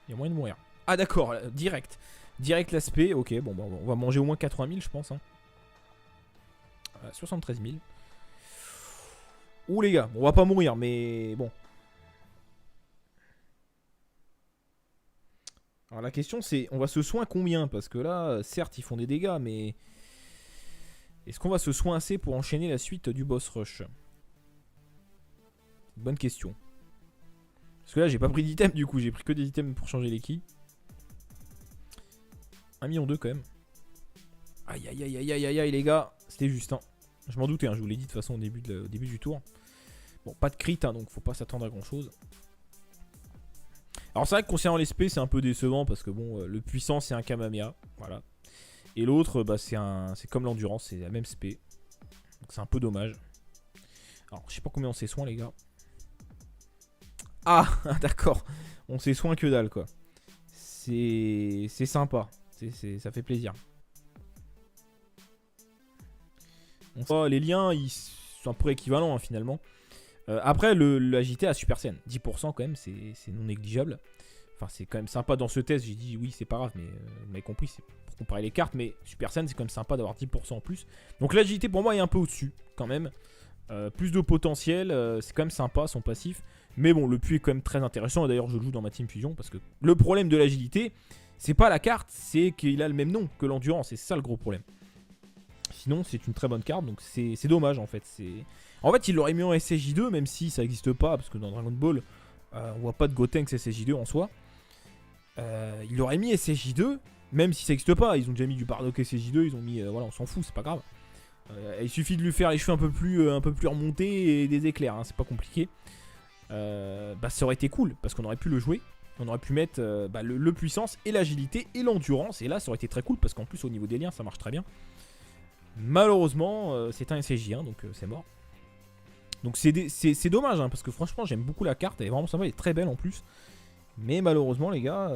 Il y a moyen de mourir. Ah, d'accord, direct. Direct l'aspect. Ok, bon, bah, on va manger au moins 80 000, je pense. Hein. 73 000. Ouh les gars, bon, on va pas mourir, mais bon. Alors la question c'est, on va se soin combien? Parce que là, certes, ils font des dégâts, mais... Est-ce qu'on va se soin assez pour enchaîner la suite du boss rush? Bonne question. Parce que là, j'ai pas pris d'items du coup, j'ai pris que des items pour changer les ki. 1,2 million quand même. Aïe aïe aïe aïe aïe aïe aïe les gars, c'était juste hein. Je m'en doutais, hein, je vous l'ai dit de toute façon au début du tour. Bon, pas de crit, hein, donc faut pas s'attendre à grand chose. Alors c'est vrai que concernant les spé, c'est un peu décevant parce que bon, le puissant c'est un Kamehameha, voilà. Et l'autre, bah, c'est comme l'endurance, c'est la même spé. Donc c'est un peu dommage. Alors je sais pas combien on s'est soin les gars. Ah d'accord, on s'est soin que dalle quoi. C'est sympa, ça fait plaisir. Les liens ils sont un peu équivalents hein, finalement. Après l'agité à Super Saiyan 10% quand même c'est non négligeable. Enfin c'est quand même sympa dans ce test. J'ai dit oui c'est pas grave mais vous m'avez compris c'est pour comparer les cartes. Mais Super Saiyan c'est quand même sympa d'avoir 10% en plus. Donc l'agilité pour moi est un peu au dessus quand même. Plus de potentiel, c'est quand même sympa son passif. Mais bon le puits est quand même très intéressant. Et d'ailleurs je le joue dans ma team fusion. Parce que le problème de l'agilité c'est pas la carte, c'est qu'il a le même nom que l'endurance. Et c'est ça le gros problème. Sinon c'est une très bonne carte. Donc c'est dommage en fait. En fait, il l'aurait mis en SSJ2, même si ça n'existe pas, parce que dans Dragon Ball, on voit pas de Gotenks SSJ2 en soi. Il l'aurait mis SSJ2, Même si ça n'existe pas, ils ont déjà mis du Bardock SJ2, ils ont mis... voilà, on s'en fout, c'est pas grave. Il suffit de lui faire les cheveux un peu plus remontés et des éclairs, hein, c'est pas compliqué. Bah ça aurait été cool, parce qu'on aurait pu le jouer. On aurait pu mettre le puissance et l'agilité et l'endurance. Et là, ça aurait été très cool, parce qu'en plus, au niveau des liens, ça marche très bien. Malheureusement, c'est un SJ1, donc c'est mort. Donc c'est dommage, hein, parce que franchement, j'aime beaucoup la carte. Elle est vraiment sympa, elle est très belle en plus. Mais malheureusement, les gars,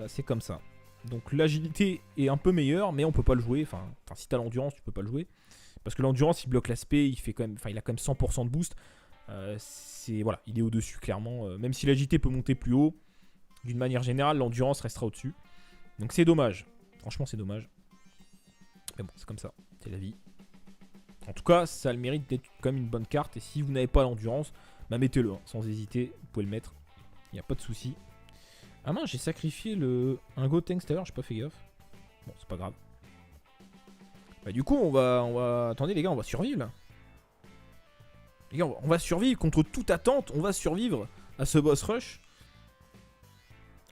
c'est comme ça. Donc l'agilité est un peu meilleure, mais on peut pas le jouer. Enfin si t'as l'endurance, tu peux pas le jouer. Parce que l'endurance, il bloque l'aspect, il a quand même 100% de boost. Voilà, il est au-dessus clairement. Même si l'agilité peut monter plus haut, d'une manière générale, l'endurance restera au-dessus. Donc c'est dommage. Franchement, c'est dommage. Mais bon, c'est comme ça. C'est la vie. En tout cas, ça a le mérite d'être quand même une bonne carte. Et si vous n'avez pas l'endurance, bah mettez-le, hein, sans hésiter. Vous pouvez le mettre. Il n'y a pas de souci. Ah mince, j'ai sacrifié un Gotenks tout à l'heure, j'ai pas fait gaffe. Bon, c'est pas grave. Bah du coup, on va... Attendez les gars, on va survivre là. Les gars, on va survivre contre toute attente. On va survivre à ce boss rush.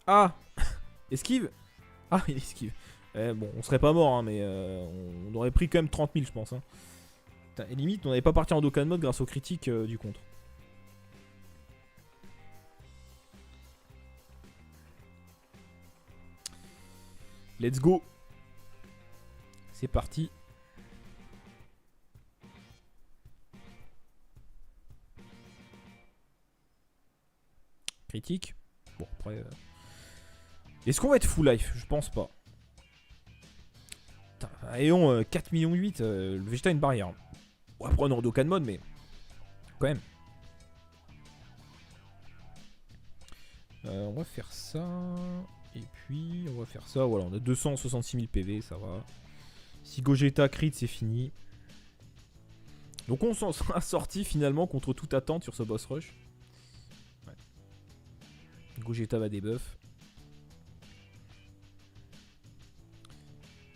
Ah esquive. Ah, il esquive. Bon, on serait pas mort, hein, mais on aurait pris quand même 30 000, je pense. Hein. Putain, et limite, on n'avait pas parti en Dokkan mode grâce au critique du contre. Let's go. C'est parti. Critique. Bon, après... Est-ce qu'on va être full life? Je pense pas. Ayons 4 millions 8, le Vegeta a une barrière. Bon, après on est en Dokkan mode, mais quand même. On va faire ça. Et puis on va faire ça. Voilà, on a 266 000 PV, ça va. Si Gogeta crit, c'est fini. Donc on s'en sera sorti finalement contre toute attente sur ce boss rush. Ouais. Gogeta va débuff.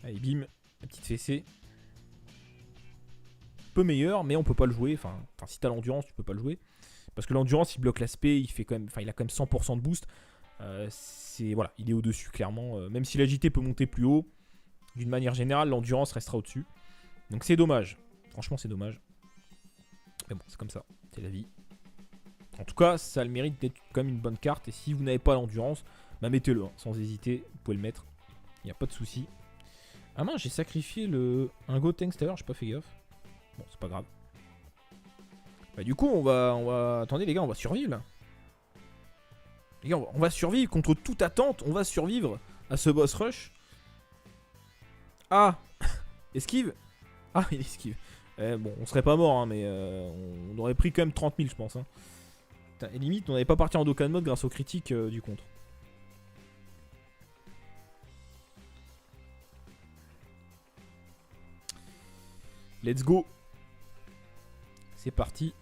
Allez, bim, la petite fessée. Peu meilleur, mais on peut pas le jouer. Enfin si t'as l'endurance, tu peux pas le jouer. Parce que l'endurance, il bloque l'aspect, il a quand même 100% de boost. Voilà, il est au-dessus clairement. Même si l'agilité peut monter plus haut, d'une manière générale, l'endurance restera au-dessus. Donc c'est dommage. Franchement, c'est dommage. Mais bon, c'est comme ça. C'est la vie. En tout cas, ça a le mérite d'être quand même une bonne carte. Et si vous n'avez pas l'endurance, bah mettez-le, hein, sans hésiter. Vous pouvez le mettre. Il n'y a pas de souci. Ah mince, j'ai sacrifié un Gotenks tout à l'heure, j'ai pas fait gaffe. Bon, c'est pas grave. Bah du coup, on va... Attendez les gars, on va survivre là. Les gars, on va survivre contre toute attente. On va survivre à ce boss rush. Ah esquive. Ah, il esquive. Bon, on serait pas mort, hein, mais on aurait pris quand même 30 000, je pense. Hein. Putain, et limite, on n'avait pas parti en Dokkan mode grâce au critique du contre. Let's go. C'est parti.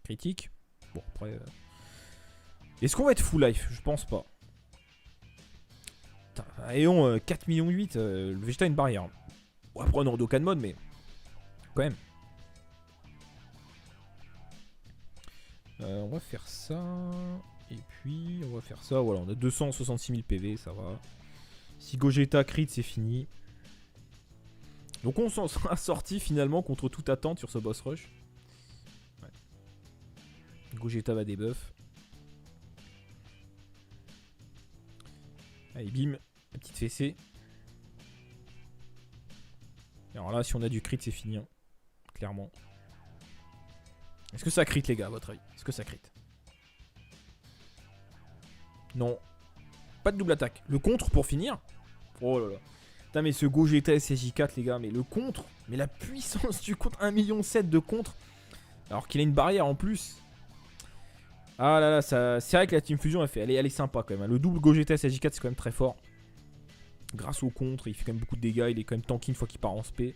Critique. Bon, après... Est-ce qu'on va être full life? Je pense pas. Ayons 4 millions 8, le Vegeta a une barrière. Bon, après on est en Dokkan mode, mais quand même. On va faire ça. Et puis on va faire ça. Voilà, on a 266 000 PV, ça va. Si Gogeta crit, c'est fini. Donc on s'en sera sorti finalement contre toute attente sur ce boss rush. Ouais. Gogeta va débuff. Allez, bim, la petite fessée. Alors là, si on a du crit, c'est fini. Hein. Clairement. Est-ce que ça crit, les gars, à votre avis? Est-ce que ça crit? Non. Pas de double attaque. Le contre pour finir. Oh là là. Putain, mais ce Gogeta SJ4, les gars, mais le contre. Mais la puissance du contre. 1,7 million de contre. Alors qu'il a une barrière en plus. Ah là là, c'est vrai que la Team Fusion, elle est sympa quand même. Hein. Le double Gogeta SJ4, c'est quand même très fort. Grâce au contre, il fait quand même beaucoup de dégâts. Il est quand même tanky une fois qu'il part en SP.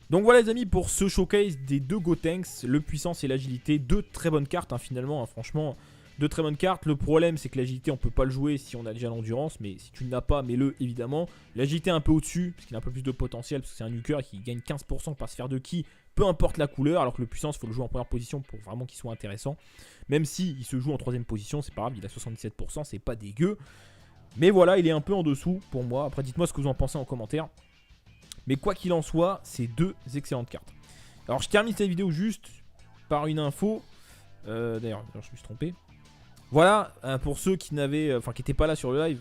Donc voilà les amis, pour ce showcase des deux Gotenks, le puissance et l'agilité. Deux très bonnes cartes hein, finalement. Hein, franchement, De très bonnes cartes. Le problème, c'est que l'agilité, on peut pas le jouer si on a déjà l'endurance. Mais si tu ne l'as pas, mets-le évidemment. L'agilité est un peu au-dessus, parce qu'il a un peu plus de potentiel, parce que c'est un nuker qui gagne 15% par sphère de ki, peu importe la couleur. Alors que le puissance, il faut le jouer en première position pour vraiment qu'il soit intéressant. Même si il se joue en troisième position, c'est pas grave, il a 77%, c'est pas dégueu. Mais voilà, il est un peu en dessous pour moi. Après, dites-moi ce que vous en pensez en commentaire. Mais quoi qu'il en soit, c'est 2 excellentes cartes. Alors, je termine cette vidéo juste par une info. D'ailleurs, je me suis trompé. Voilà, pour ceux qui n'avaient, qui n'étaient pas là sur le live,